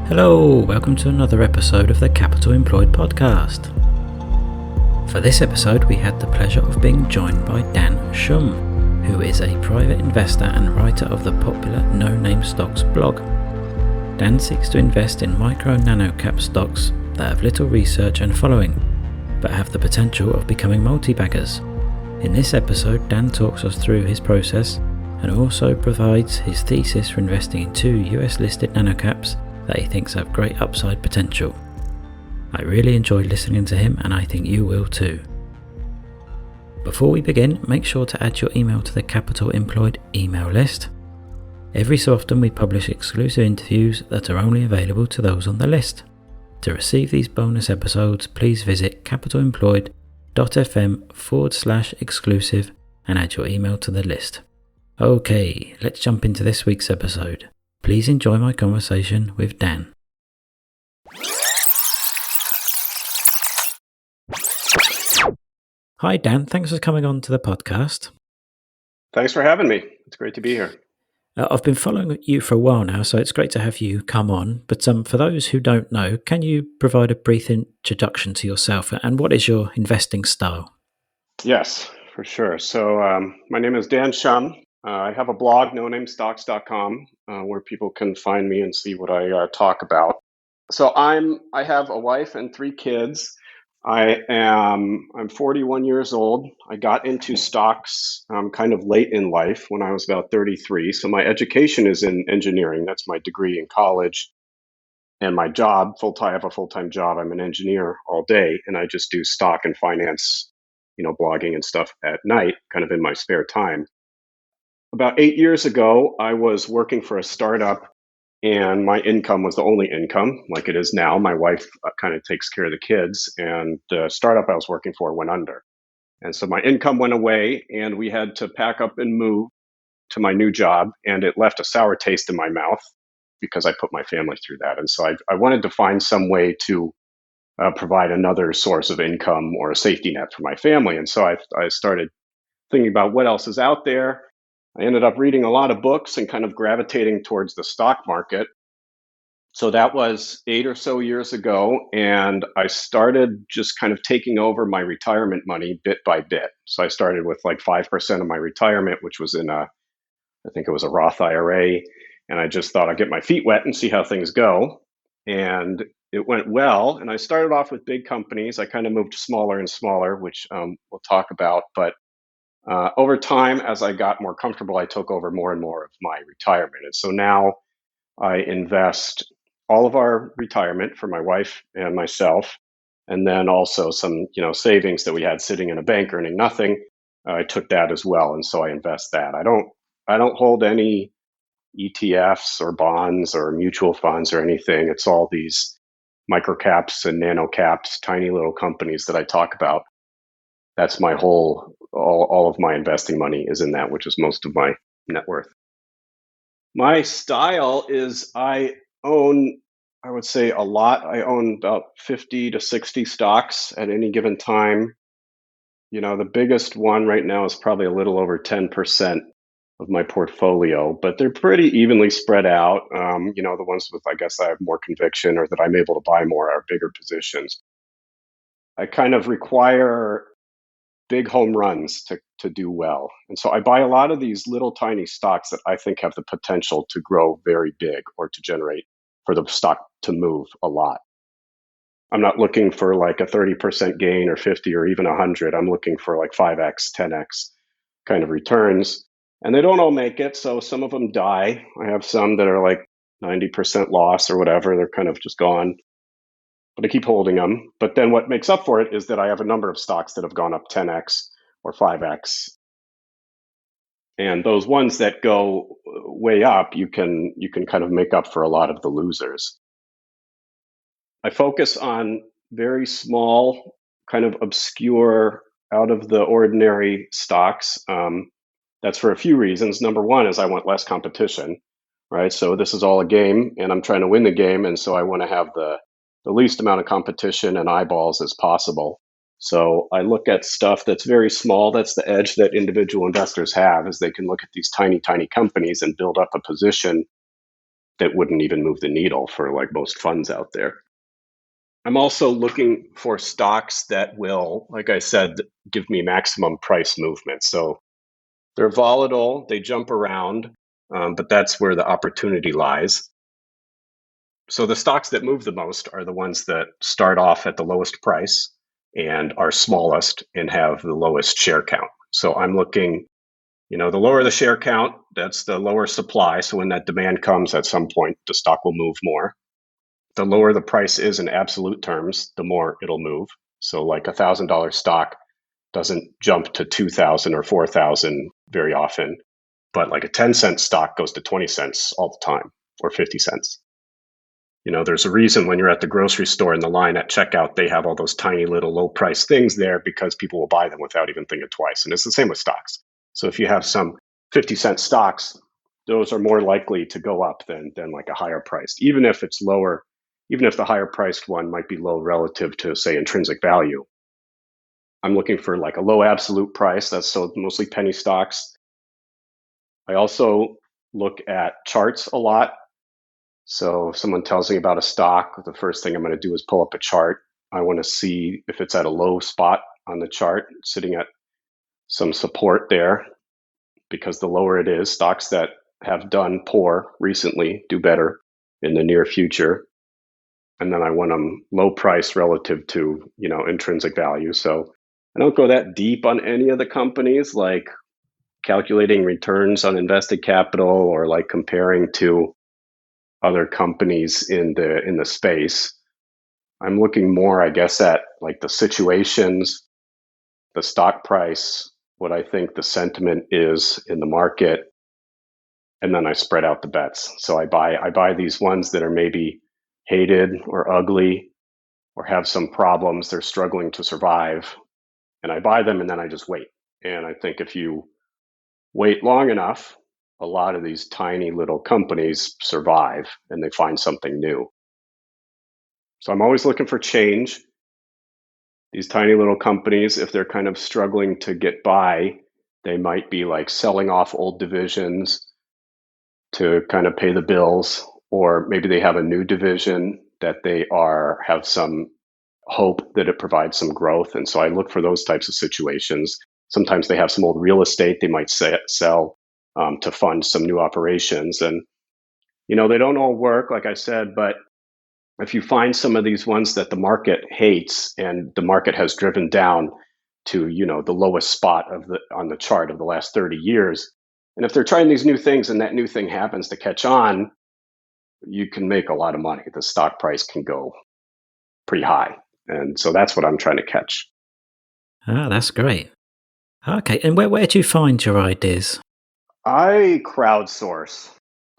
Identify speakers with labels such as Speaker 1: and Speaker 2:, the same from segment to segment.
Speaker 1: Hello, welcome to another episode of the Capital Employed podcast. For this episode, we had the pleasure of being joined by Dan Schum, who is a private investor and writer of the popular No Name Stocks blog. Dan seeks to invest in micro and nanocap stocks that have little research and following, but have the potential of becoming multi-baggers. In this episode, Dan talks us through his process and also provides his thesis for investing in two US listed nanocaps that he thinks have great upside potential. I really enjoyed listening to him, and I think you will too. Before we begin, make sure to add your email to the Capital Employed email list. Every so often we publish exclusive interviews that are only available to those on the list. To receive these bonus episodes, please visit capitalemployed.fm/exclusive and add your email to the list. Okay, let's jump into this week's episode. Please enjoy my conversation with Dan. Hi Dan, thanks for coming on to the podcast.
Speaker 2: Thanks for having me. It's great to be here.
Speaker 1: I've been following you for a while now, so it's great to have you come on. But for those who don't know, can you provide a brief introduction to yourself and what is your investing style?
Speaker 2: Yes, for sure. So my name is Dan Schum. I have a blog, nonamestocks.com, where people can find me and see what I talk about. So I have a wife and three kids. I'm 41 years old. I got into stocks kind of late in life when I was about 33. So my education is in engineering. That's my degree in college. And my job, I have a full-time job. I'm an engineer all day, and I just do stock and finance, blogging and stuff at night, kind of in my spare time. About 8 years ago, I was working for a startup, and my income was the only income, like it is now. My wife kind of takes care of the kids, and the startup I was working for went under. And so my income went away, and we had to pack up and move to my new job, and it left a sour taste in my mouth because I put my family through that. And so I wanted to find some way to provide another source of income or a safety net for my family. And so I started thinking about what else is out there. I ended up reading a lot of books and kind of gravitating towards the stock market. So that was 8 or so years ago, and I started just kind of taking over my retirement money bit by bit. So I started with like 5% of my retirement, which was I think it was a Roth IRA, and I just thought I'd get my feet wet and see how things go. And it went well, and I started off with big companies. I kind of moved smaller and smaller, which we'll talk about, but over time, as I got more comfortable, I took over more and more of my retirement. And so now I invest all of our retirement for my wife and myself, and then also some, savings that we had sitting in a bank earning nothing. I took that as well, and so I invest that. I don't hold any ETFs or bonds or mutual funds or anything. It's all these microcaps and nanocaps, tiny little companies that I talk about. That's my all of my investing money is in that, which is most of my net worth. My style is I would say a lot. I own about 50 to 60 stocks at any given time. The biggest one right now is probably a little over 10% of my portfolio, but they're pretty evenly spread out. The ones with, I guess, I have more conviction or that I'm able to buy more are bigger positions. I kind of require big home runs to do well. And so I buy a lot of these little tiny stocks that I think have the potential to grow very big or to generate for the stock to move a lot. I'm not looking for like a 30% gain or 50 or even 100. I'm looking for like 5x, 10x kind of returns. And they don't all make it. So some of them die. I have some that are like 90% loss or whatever. They're kind of just gone. But I keep holding them. But then what makes up for it is that I have a number of stocks that have gone up 10x or 5x. And those ones that go way up, you can kind of make up for a lot of the losers. I focus on very small, kind of obscure, out of the ordinary stocks. That's for a few reasons. Number one is I want less competition, right? So this is all a game, and I'm trying to win the game. And so I want to have the least amount of competition and eyeballs as possible. So I look at stuff that's very small. That's the edge that individual investors have, is they can look at these tiny, tiny companies and build up a position that wouldn't even move the needle for like most funds out there. I'm also looking for stocks that will, like I said, give me maximum price movement. So they're volatile, they jump around, but that's where the opportunity lies. So the stocks that move the most are the ones that start off at the lowest price and are smallest and have the lowest share count. So I'm looking, the lower the share count, that's the lower supply. So when that demand comes at some point, the stock will move more. The lower the price is in absolute terms, the more it'll move. So like $1,000 stock doesn't jump to 2,000 or 4,000 very often, but like a 10-cent stock goes to 20 cents all the time, or 50 cents. There's a reason when you're at the grocery store in the line at checkout, they have all those tiny little low price things there because people will buy them without even thinking twice. And it's the same with stocks. So if you have some 50-cent stocks, those are more likely to go up than like a higher priced, even if it's lower, even if the higher priced one might be low relative to, say, intrinsic value. I'm looking for like a low absolute price. That's so mostly penny stocks. I also look at charts a lot. So if someone tells me about a stock, the first thing I'm going to do is pull up a chart. I want to see if it's at a low spot on the chart, sitting at some support there, because the lower it is, stocks that have done poor recently do better in the near future. And then I want them low price relative to, intrinsic value. So I don't go that deep on any of the companies, like calculating returns on invested capital or like comparing to other companies in the space. I'm looking more, I guess, at like the situations, the stock price, what I think the sentiment is in the market, and then I spread out the bets. So I buy these ones that are maybe hated or ugly or have some problems, they're struggling to survive, and I buy them and then I just wait. And I think if you wait long enough, a lot of these tiny little companies survive and they find something new. So I'm always looking for change. These tiny little companies, if they're kind of struggling to get by, they might be like selling off old divisions to kind of pay the bills, or maybe they have a new division that they have some hope that it provides some growth. And so I look for those types of situations. Sometimes they have some old real estate they might sell to fund some new operations. And, they don't all work, like I said, but if you find some of these ones that the market hates and the market has driven down to, the lowest spot on the chart of the last 30 years, and if they're trying these new things and that new thing happens to catch on, you can make a lot of money. The stock price can go pretty high. And so that's what I'm trying to catch.
Speaker 1: Ah, that's great. Okay, and where do you find your ideas?
Speaker 2: I crowdsource.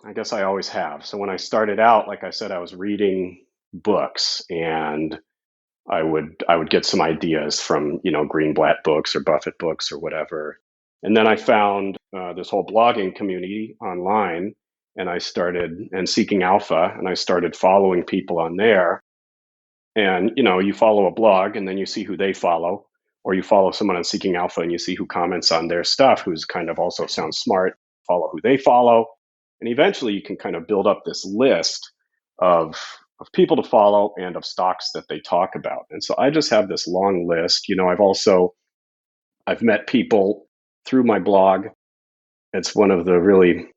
Speaker 2: I guess I always have. So when I started out, like I said, I was reading books, and I would get some ideas from, Greenblatt books or Buffett books or whatever. And then I found this whole blogging community online, and Seeking Alpha, and I started following people on there. And, you follow a blog and then you see who they follow, or you follow someone on Seeking Alpha and you see who comments on their stuff, who's kind of also sounds smart, follow who they follow. And eventually you can kind of build up this list of people to follow and of stocks that they talk about. And so I just have this long list. I've met people through my blog. It's one of the really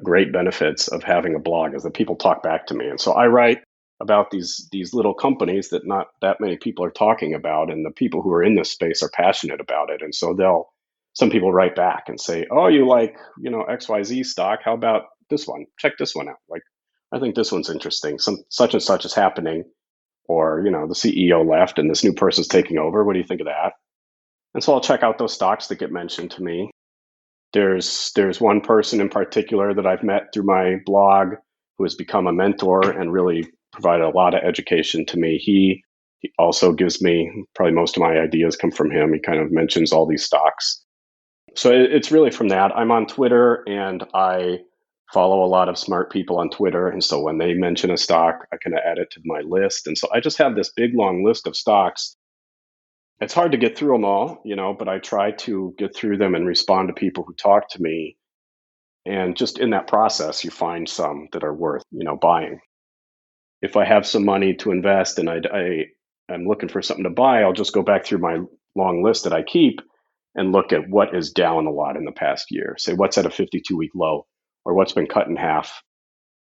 Speaker 2: great benefits of having a blog is that people talk back to me. And so I write about these little companies that not that many people are talking about, and the people who are in this space are passionate about it. And so some people write back and say, "Oh, you like, XYZ stock? How about this one? Check this one out. Like, I think this one's interesting. Some such and such is happening, or, the CEO left and this new person's taking over. What do you think of that?" And so I'll check out those stocks that get mentioned to me. There's one person in particular that I've met through my blog who has become a mentor and really provided a lot of education to me. He also gives me, probably most of my ideas come from him. He kind of mentions all these stocks. So it's really from that. I'm on Twitter and I follow a lot of smart people on Twitter. And so when they mention a stock, I kind of add it to my list. And so I just have this big, long list of stocks. It's hard to get through them all, but I try to get through them and respond to people who talk to me. And just in that process, you find some that are worth, buying. If I have some money to invest and I'm looking for something to buy, I'll just go back through my long list that I keep and look at what is down a lot in the past year. Say what's at a 52-week low or what's been cut in half.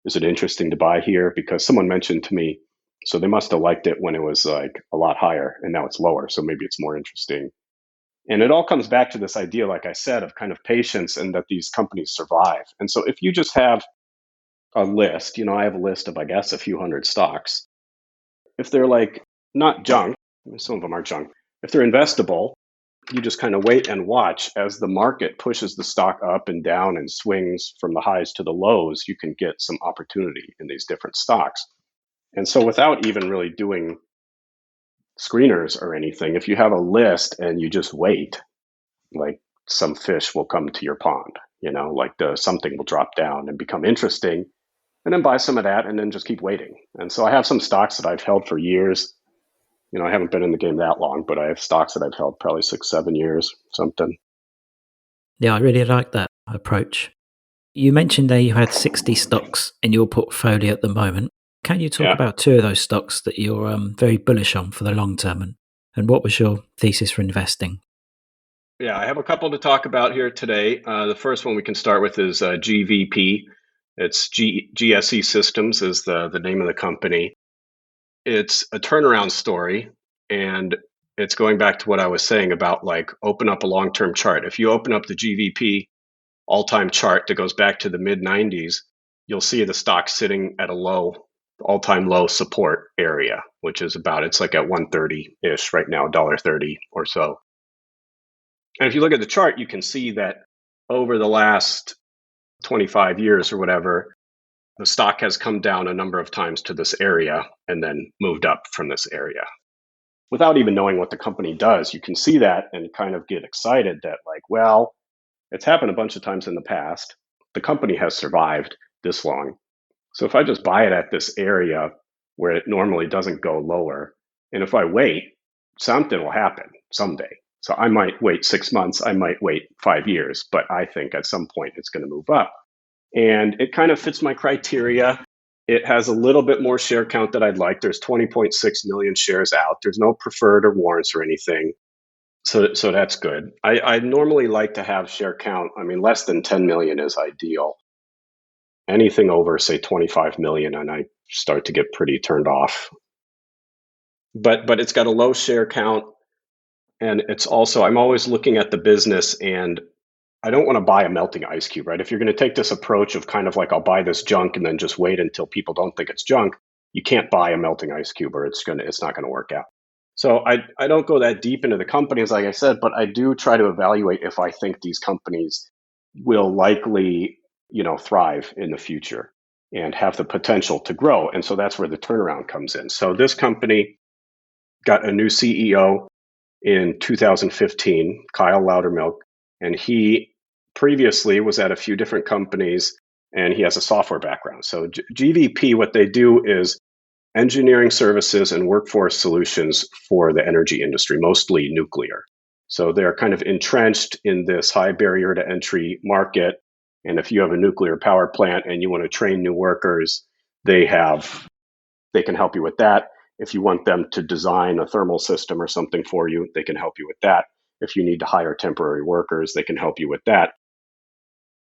Speaker 2: Is it interesting to buy here? Because someone mentioned to me, so they must have liked it when it was like a lot higher and now it's lower. So maybe it's more interesting. And it all comes back to this idea, like I said, of kind of patience and that these companies survive. And so if you just have a list, I have a list of, I guess, a few hundred stocks. If they're like not junk, some of them are junk. If they're investable, you just kind of wait and watch as the market pushes the stock up and down and swings from the highs to the lows. You can get some opportunity in these different stocks. And so without even really doing screeners or anything, if you have a list and you just wait, like some fish will come to your pond, like something will drop down and become interesting, and then buy some of that and then just keep waiting. And so I have some stocks that I've held for years. I haven't been in the game that long, but I have stocks that I've held probably 6-7 years, something.
Speaker 1: Yeah, I really like that approach. You mentioned there you had 60 stocks in your portfolio at the moment. Can you talk about two of those stocks that you're very bullish on for the long term, and what was your thesis for investing?
Speaker 2: Yeah, I have a couple to talk about here today. The first one we can start with is GVP. It's GSE Systems is the name of the company. It's a turnaround story, and it's going back to what I was saying about like open up a long-term chart. If you open up the GVP all-time chart that goes back to the mid-90s, you'll see the stock sitting at a low, all-time low support area, which is it's like at 130-ish right now, $1.30 or so. And if you look at the chart, you can see that over the last 25 years or whatever, the stock has come down a number of times to this area and then moved up from this area. Without even knowing what the company does, you can see that and kind of get excited that like, well, it's happened a bunch of times in the past. The company has survived this long. So if I just buy it at this area where it normally doesn't go lower, and if I wait, something will happen someday. So I might wait 6 months, I might wait 5 years, but I think at some point it's going to move up. And it kind of fits my criteria. It has a little bit more share count that I'd like. There's 20.6 million shares out. There's no preferred or warrants or anything. So that's good. I normally like to have share count. I mean, less than 10 million is ideal. Anything over, say, 25 million, and I start to get pretty turned off. But it's got a low share count. And it's also, I'm always looking at the business, and I don't want to buy a melting ice cube, right? If you're going to take this approach of kind of like, I'll buy this junk and then just wait until people don't think it's junk, you can't buy a melting ice cube or it's not going to work out. So I don't go that deep into the companies, like I said, but I do try to evaluate if I think these companies will likely, thrive in the future and have the potential to grow. And so that's where the turnaround comes in. So this company got a new CEO in 2015, Kyle Loudermilk, and he previously was at a few different companies, and he has a software background. So GVP, what they do is engineering services and workforce solutions for the energy industry, mostly nuclear. So they're kind of entrenched in this high barrier to entry market. And if you have a nuclear power plant and you want to train new workers, they can help you with that. If you want them to design a thermal system or something for you, they can help you with that. If you need to hire temporary workers, they can help you with that.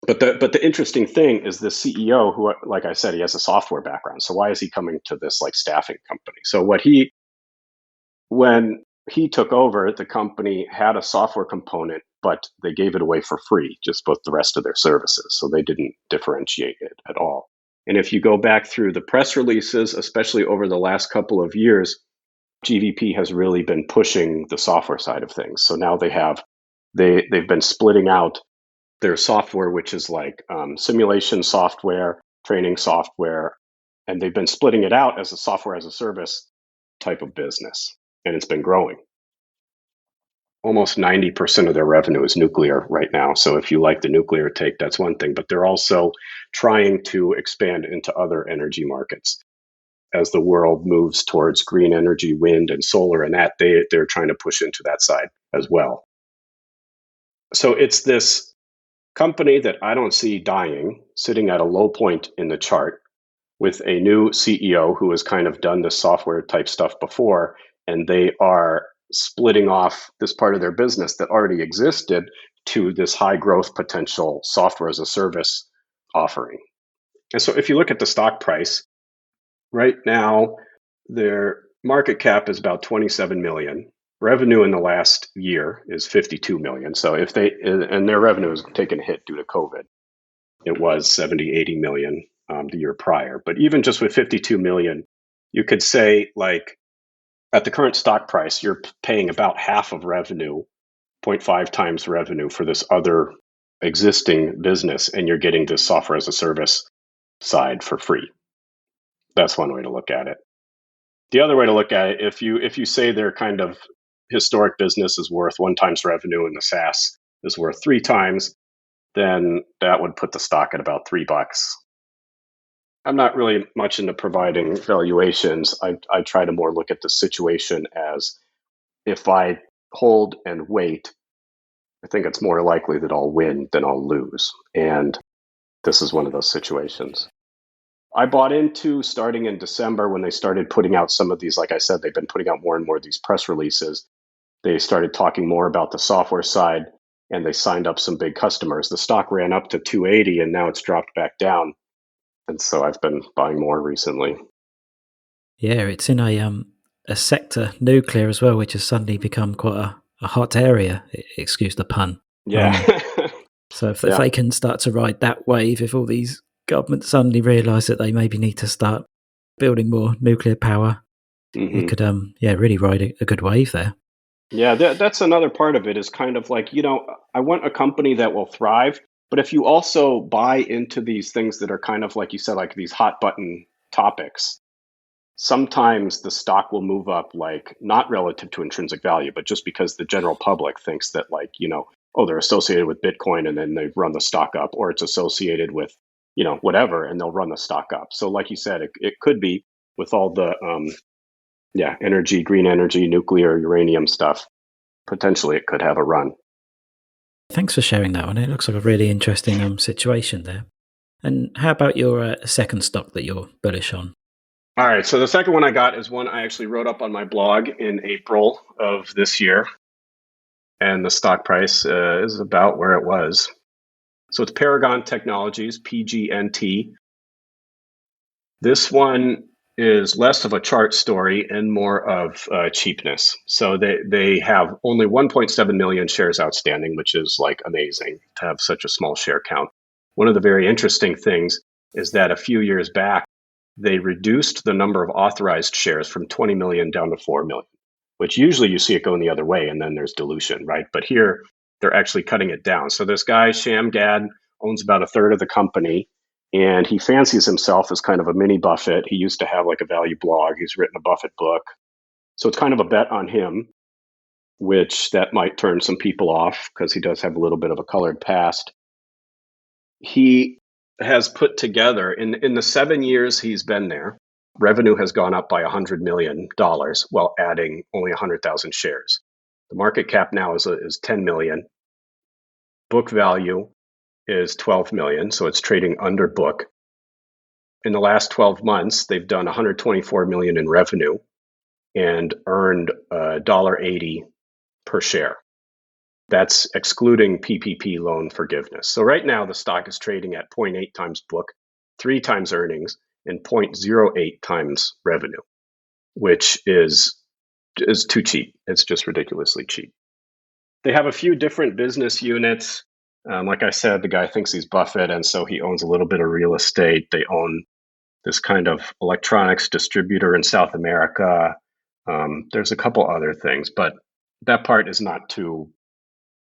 Speaker 2: But the interesting thing is the CEO, who, like I said, he has a software background. So why is he coming to this like staffing company? So when he took over, the company had a software component, but they gave it away for free, just both the rest of their services. So they didn't differentiate it at all. And if you go back through the press releases, especially over the last couple of years, GVP has really been pushing the software side of things. So now they've been splitting out their software, which is like simulation software, training software, and they've been splitting it out as a software as a service type of business, and it's been growing. Almost 90% of their revenue is nuclear right now. So if you like the nuclear take, that's one thing, but they're also trying to expand into other energy markets. As the world moves towards green energy, wind and solar, and that they're trying to push into that side as well. So it's this company that I don't see dying, sitting at a low point in the chart with a new CEO who has kind of done this software type stuff before, and they are splitting off this part of their business that already existed to this high growth potential software as a service offering. And so if you look at the stock price, right now their market cap is about 27 million. Revenue in the last year is 52 million. So if they, and their revenue has taken a hit due to COVID. It was 70, 80 million the year prior. But even just with 52 million, you could say, like, at the current stock price, you're paying about half of revenue, 0.5 times revenue for this other existing business, and you're getting this software as a service side for free. That's one way to look at it. The other way to look at it, if you say their kind of historic business is worth 1 times revenue and the SaaS is worth 3 times, then that would put the stock at about $3. I'm not really much into providing valuations. I try to more look at the situation as, if I hold and wait, I think it's more likely that I'll win than I'll lose. And this is one of those situations. I bought into starting in December when they started putting out some of these, like I said, they've been putting out more and more of these press releases. They started talking more about the software side, and they signed up some big customers. The stock ran up to 280 and now it's dropped back down. And so I've been buying more recently.
Speaker 1: Yeah, it's in a sector, nuclear as well, which has suddenly become quite a hot area. Excuse the pun.
Speaker 2: Yeah.
Speaker 1: So if they can start to ride that wave, if all these governments suddenly realise that they maybe need to start building more nuclear power, it could really ride a good wave there.
Speaker 2: Yeah, that's another part of it, is kind of like, I want a company that will thrive, but if you also buy into these things that are kind of, like you said, like these hot button topics, sometimes the stock will move up, like not relative to intrinsic value, but just because the general public thinks that, like, they're associated with Bitcoin and then they run the stock up, or it's associated with, whatever, and they'll run the stock up. So like you said, it could be with all the, energy, green energy, nuclear, uranium stuff, potentially it could have a run.
Speaker 1: Thanks for sharing that one. It looks like a really interesting situation there. And how about your second stock that you're bullish on?
Speaker 2: All right, so the second one I got is one I actually wrote up on my blog in April of this year, and the stock price is about where it was. So it's Paragon Technologies, PGNT. This one is less of a chart story and more of cheapness. So they have only 1.7 million shares outstanding, which is like amazing to have such a small share count. One of the very interesting things is that a few years back, they reduced the number of authorized shares from 20 million down to 4 million, which usually you see it going the other way and then there's dilution, right? But here they're actually cutting it down. So this guy, Shamgad, owns about a third of the company, and he fancies himself as kind of a mini Buffett. He used to have like a value blog. He's written a Buffett book. So it's kind of a bet on him, which that might turn some people off because he does have a little bit of a colored past. He has put together, in the 7 years he's been there, revenue has gone up by $100 million while adding only 100,000 shares. The market cap now is 10 million. Book value is 12 million, so it's trading under book. In the last 12 months, they've done 124 million in revenue and earned $1.80 per share. That's excluding PPP loan forgiveness. So right now, the stock is trading at 0.8 times book, 3 times earnings, and 0.08 times revenue, which is too cheap. It's just ridiculously cheap. They have a few different business units. Like I said, the guy thinks he's Buffett, and so he owns a little bit of real estate. They own this kind of electronics distributor in South America. There's a couple other things, but that part is not too,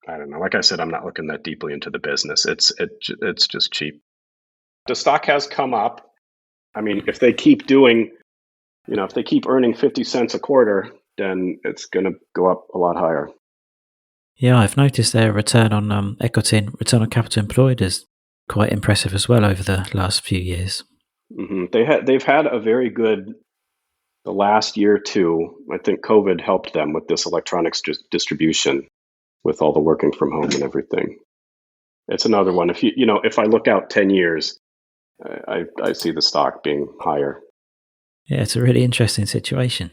Speaker 2: I don't know. Like I said, I'm not looking that deeply into the business. It's just cheap. The stock has come up. I mean, if they keep doing, if they keep earning 50 cents a quarter, then it's going to go up a lot higher.
Speaker 1: Yeah, I've noticed their return on equity and return on capital employed is quite impressive as well over the last few years.
Speaker 2: Mm-hmm. They've had a very good, the last year or two. I think COVID helped them with this electronics distribution, with all the working from home and everything. it's another one. If I look out 10 years, I see the stock being higher.
Speaker 1: Yeah, it's a really interesting situation.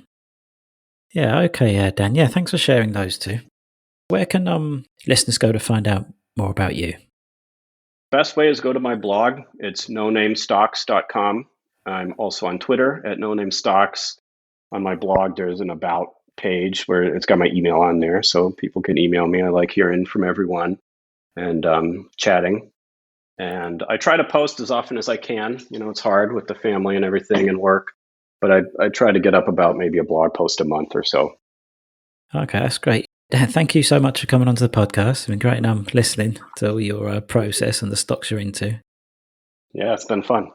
Speaker 1: Yeah, okay, Dan. Yeah, thanks for sharing those two. Where can listeners go to find out more about you?
Speaker 2: Best way is go to my blog. It's nonamestocks.com. I'm also on Twitter at nonamestocks. On my blog, there's an about page where it's got my email on there, so people can email me. I like hearing from everyone and chatting. And I try to post as often as I can. It's hard with the family and everything and work, but I try to get up about maybe a blog post a month or so.
Speaker 1: Okay, that's great. Dan, thank you so much for coming onto the podcast. It's been great listening to all your process and the stocks you're into.
Speaker 2: Yeah, it's been fun.